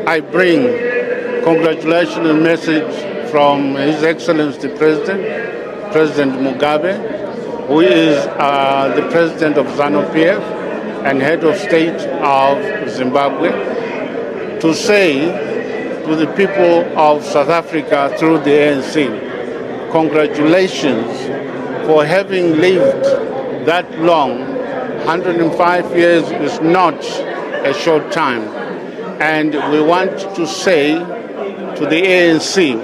I bring congratulations message from His Excellency President Mugabe, who is the president of Zanu PF and head of state of Zimbabwe, to say to the people of South Africa through the ANC, congratulations for having lived that long. 105 years is not a short time. And we want to say to the ANC,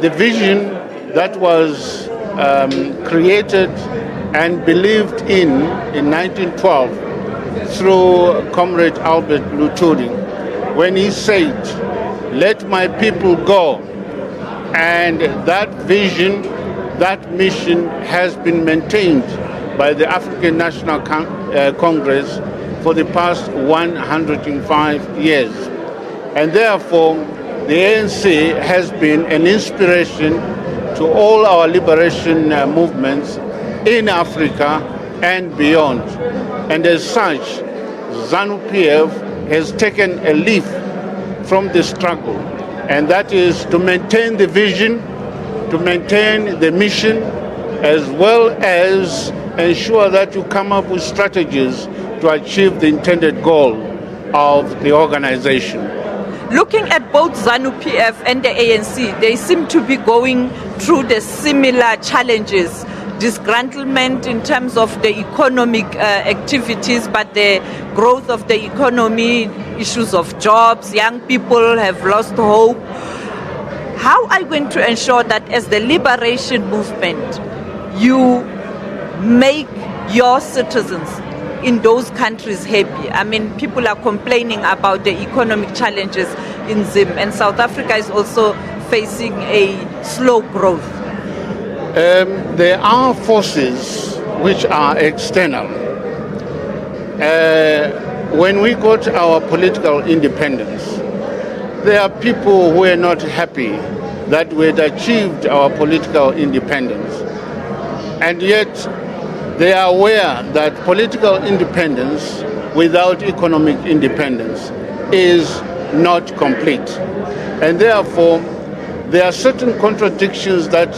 the vision that was created and believed in 1912 through Comrade Albert Lutuli, when he said, "Let my people go." And that vision, that mission has been maintained by the African National Congress for the past 105 years. And therefore, the ANC has been an inspiration to all our liberation movements in Africa and beyond. And as such, Zanu PF has taken a leaf from the struggle, and that is to maintain the vision, to maintain the mission, as well as ensure that you come up with strategies to achieve the intended goal of the organization. Looking at both Zanu PF and the ANC, they seem to be going through the similar challenges. Disgruntlement in terms of the economic activities, but the growth of the economy, issues of jobs, young people have lost hope. How are you going to ensure that as the liberation movement, you make your citizens in those countries happy? I mean, people are complaining about the economic challenges in Zim, and South Africa is also facing a slow growth. There are forces which are external. When we got our political independence, there are people who are not happy that we had achieved our political independence. And yet, they are aware that political independence without economic independence is not complete. And therefore, there are certain contradictions that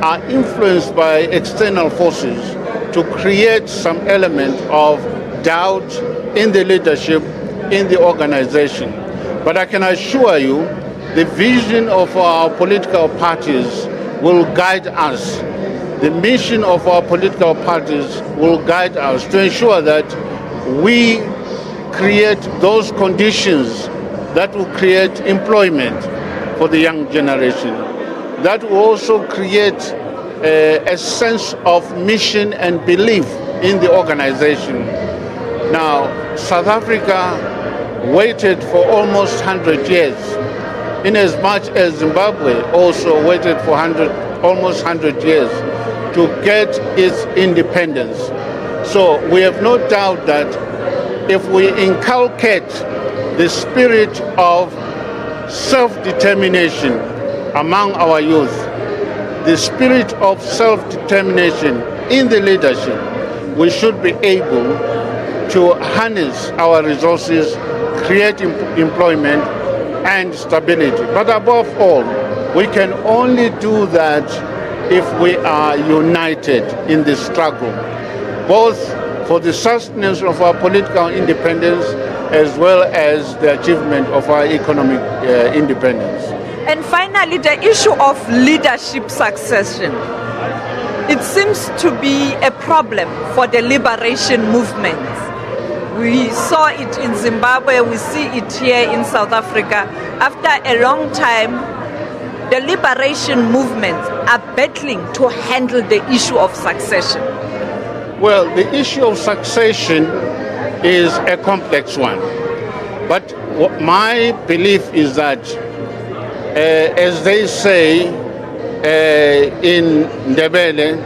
are influenced by external forces to create some element of doubt in the leadership, in the organization. But I can assure you, the vision of our political parties will guide us. The mission of our political parties will guide us to ensure that we create those conditions that will create employment for the young generation. That will also create a sense of mission and belief in the organization. Now, South Africa waited for almost 100 years, in as much as Zimbabwe also waited for almost 100 years to get its independence. So we have no doubt that if we inculcate the spirit of self-determination among our youth, the spirit of self-determination in the leadership, we should be able to harness our resources, create employment and stability. But above all, we can only do that if we are united in the struggle, both for the sustenance of our political independence as well as the achievement of our economic independence. And finally, the issue of leadership succession. It seems to be a problem for the liberation movement. We saw it in Zimbabwe, we see it here in South Africa. After a long time, the liberation movements are battling to handle the issue of succession. Well, the issue of succession is a complex one. But my belief is that, as they say in Ndebele,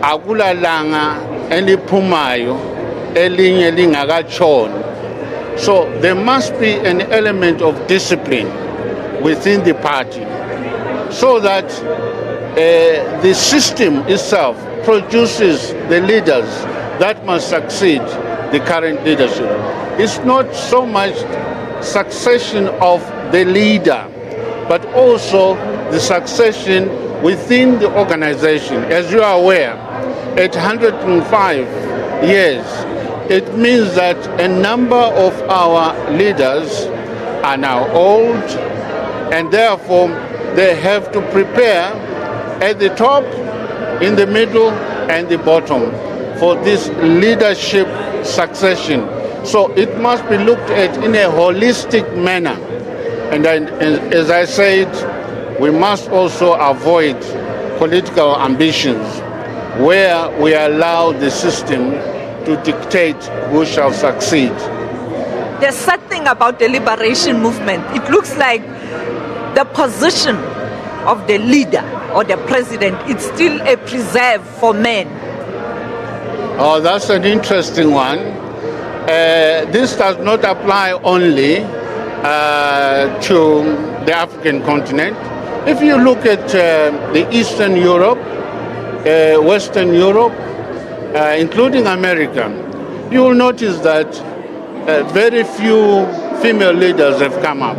akula langa eliphumayo elinye lingakatshoni. So there must be an element of discipline within the party so that the system itself produces the leaders that must succeed the current leadership. it's not so much succession of the leader, but also the succession within the organization. As you are aware, at 105 years, it means that a number of our leaders are now old, and therefore they have to prepare at the top, in the middle, and the bottom for this leadership succession. So it must be looked at in a holistic manner. And as I said, we must also avoid political ambitions where we allow the system to dictate who shall succeed. The sad thing about the liberation movement, it looks like the position of the leader or the president, it's still a preserve for men. Oh, that's an interesting one. This does not apply only to the African continent. If you look at the Eastern Europe, Western Europe, including America, you will notice that very few female leaders have come up.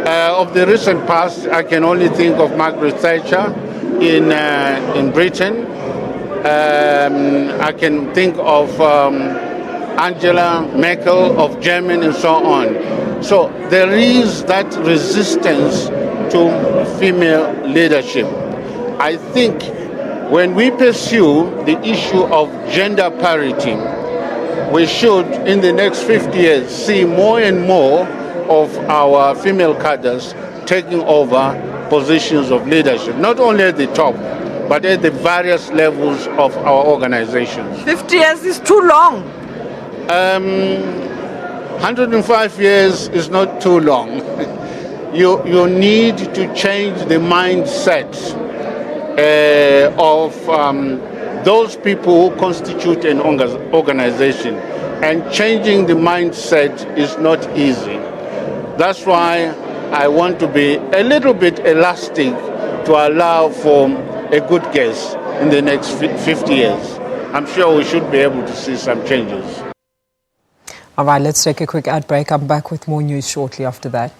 Of the recent past, I can only think of Margaret Thatcher in Britain. I can think of Angela Merkel of Germany and so on. So there is that resistance to female leadership. I think when we pursue the issue of gender parity, we should, in the next 50 years, see more and more of our female cadres taking over positions of leadership, not only at the top, but at the various levels of our organizations. 50 years is too long. 105 years is not too long. You need to change the mindset of those people who constitute an organization. And changing the mindset is not easy. That's why I want to be a little bit elastic to allow for a good guess in the next 50 years. I'm sure we should be able to see some changes. All right, let's take a quick ad break. I'm back with more news shortly after that.